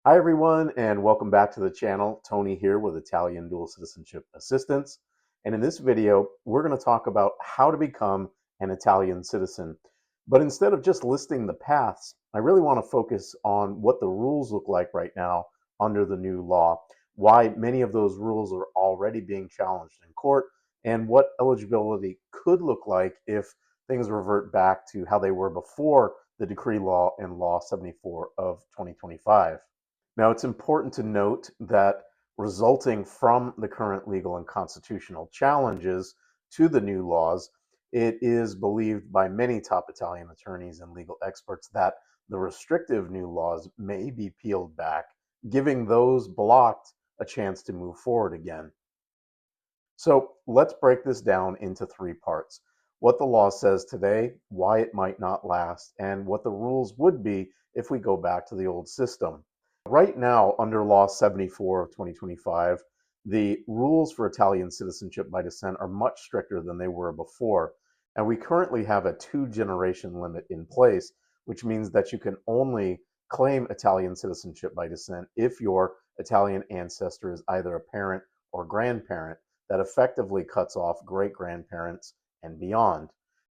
Hi, everyone, and welcome back to the channel. Tony here with Italian Dual Citizenship Assistance. And in this video, we're going to talk about how to become an Italian citizen. But instead of just listing the paths, I really want to focus on what the rules look like right now under the new law, why many of those rules are already being challenged in court, and what eligibility could look like if things revert back to how they were before the decree law and Law 74 of 2025. Now, it's important to note that resulting from the current legal and constitutional challenges to the new laws, it is believed by many top Italian attorneys and legal experts that the restrictive new laws may be peeled back, giving those blocked a chance to move forward again. So let's break this down into three parts: what the law says today, why it might not last, and what the rules would be if we go back to the old system. Right now, under Law 74 of 2025, the rules for Italian citizenship by descent are much stricter than they were before. And we currently have a 2-generation limit in place, which means that you can only claim Italian citizenship by descent if your Italian ancestor is either a parent or grandparent. That effectively cuts off great-grandparents and beyond.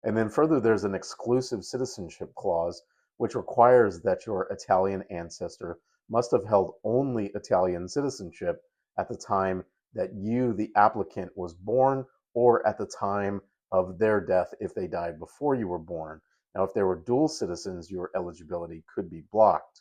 And then further, there's an exclusive citizenship clause, which requires that your Italian ancestor must have held only Italian citizenship at the time that you, the applicant, was born, or at the time of their death if they died before you were born. Now, if they were dual citizens, your eligibility could be blocked.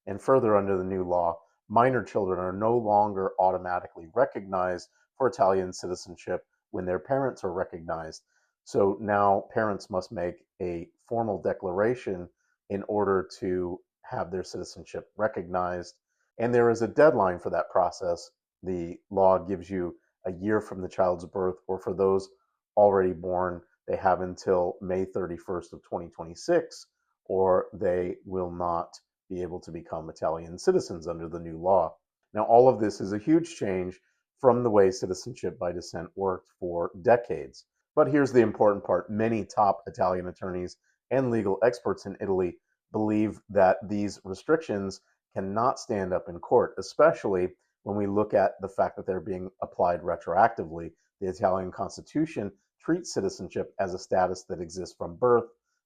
And further, under the new law, minor children are no longer automatically recognized for Italian citizenship when their parents are recognized. So now parents must make a formal declaration in order to have their citizenship recognized. And there is a deadline for that process. The law gives you a year from the child's birth, or for those already born, they have until May 31st of 2026, or they will not be able to become Italian citizens under the new law. Now, all of this is a huge change from the way citizenship by descent worked for decades. But here's the important part: many top Italian attorneys and legal experts in Italy believe that these restrictions cannot stand up in court, especially when we look at the fact that they're being applied retroactively. The Italian Constitution treats citizenship as a status that exists from birth,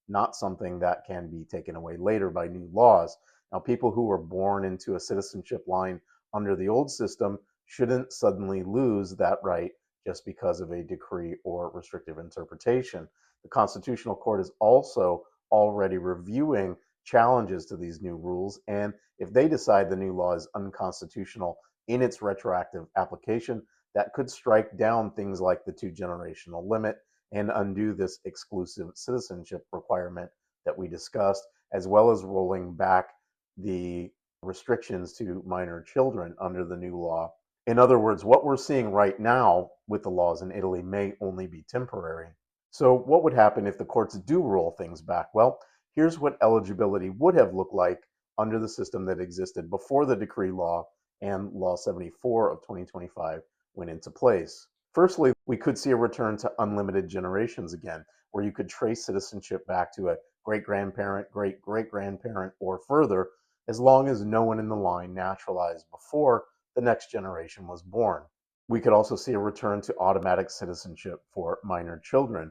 not something that can be taken away later by new laws. Now, people who were born into a citizenship line under the old system shouldn't suddenly lose that right just because of a decree or restrictive interpretation. The Constitutional Court is also already reviewing challenges to these new rules, and if they decide the new law is unconstitutional in its retroactive application, that could strike down things like the 2-generational limit and undo this exclusive citizenship requirement that we discussed, as well as rolling back the restrictions to minor children under the new law. In other words, what we're seeing right now with the laws in Italy may only be temporary. So what would happen if the courts do roll things back? Well, here's what eligibility would have looked like under the system that existed before the decree law and Law 74 of 2025 went into place. Firstly, we could see a return to unlimited generations again, where you could trace citizenship back to a great-grandparent, great-great-grandparent, or further, as long as no one in the line naturalized before the next generation was born. We could also see a return to automatic citizenship for minor children.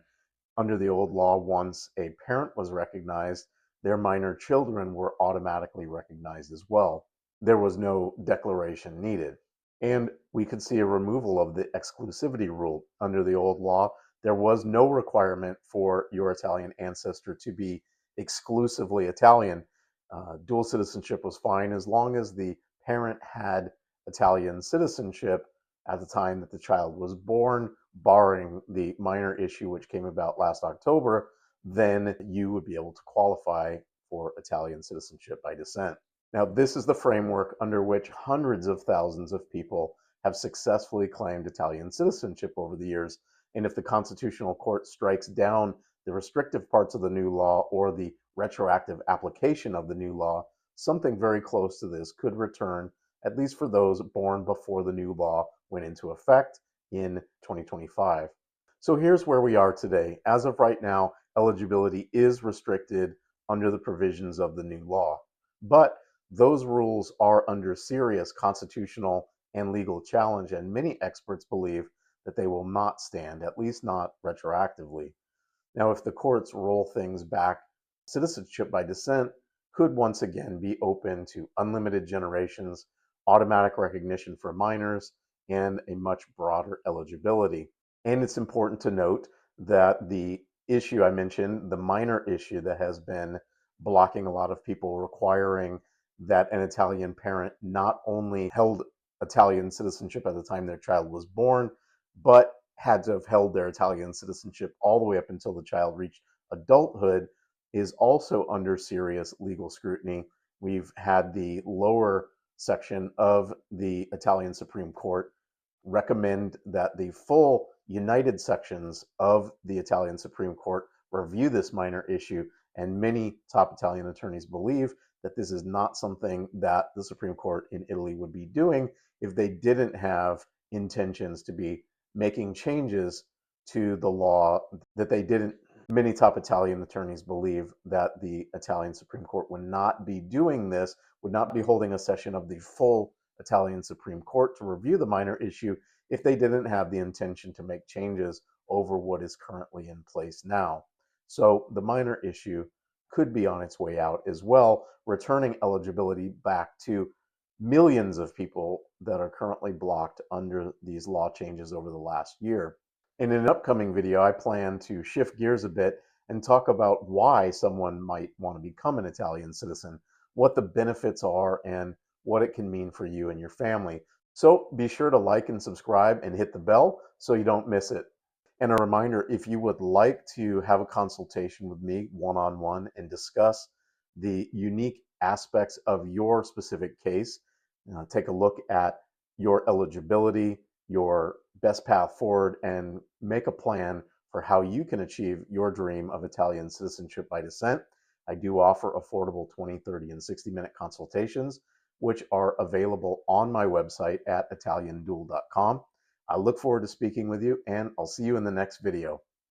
Under the old law, once a parent was recognized, their minor children were automatically recognized as well. There was no declaration needed. And we could see a removal of the exclusivity rule. Under the old law, there was no requirement for your Italian ancestor to be exclusively Italian. Dual citizenship was fine as long as the parent had Italian citizenship at the time that the child was born, barring the minor issue which came about last October. Then you would be able to qualify for Italian citizenship by descent. Now, this is the framework under which hundreds of thousands of people have successfully claimed Italian citizenship over the years. And if the Constitutional Court strikes down the restrictive parts of the new law or the retroactive application of the new law, something very close to this could return, at least for those born before the new law went into effect in 2025. So here's where we are today. As of right now, eligibility is restricted under the provisions of the new law. But those rules are under serious constitutional and legal challenge, and many experts believe that they will not stand, at least not retroactively. Now, if the courts roll things back, citizenship by descent could once again be open to unlimited generations, automatic recognition for minors, and a much broader eligibility. And it's important to note that the issue I mentioned, the minor issue that has been blocking a lot of people, requiring that an Italian parent not only held Italian citizenship at the time their child was born, but had to have held their Italian citizenship all the way up until the child reached adulthood, is also under serious legal scrutiny. We've had the lower section of the Italian Supreme Court recommend that the full united sections of the Italian Supreme Court review this minor issue, and many top Italian attorneys believe that this is not something that the Supreme Court in Italy would be doing if they didn't have intentions to be making changes to the law, that they didn't. Many top Italian attorneys believe that the Italian Supreme Court would not be doing this, would not be holding a session of the full Italian Supreme Court to review the minor issue if they didn't have the intention to make changes over what is currently in place now. So the minor issue could be on its way out as well, returning eligibility back to millions of people that are currently blocked under these law changes over the last year. In an upcoming video, I plan to shift gears a bit and talk about why someone might want to become an Italian citizen, what the benefits are, and what it can mean for you and your family. So be sure to like and subscribe and hit the bell so you don't miss it. And a reminder, if you would like to have a consultation with me one-on-one and discuss the unique aspects of your specific case, take a look at your eligibility, your best path forward, and make a plan for how you can achieve your dream of Italian citizenship by descent, I do offer affordable 20, 30, and 60-minute consultations, which are available on my website at italiandual.com. I look forward to speaking with you, and I'll see you in the next video.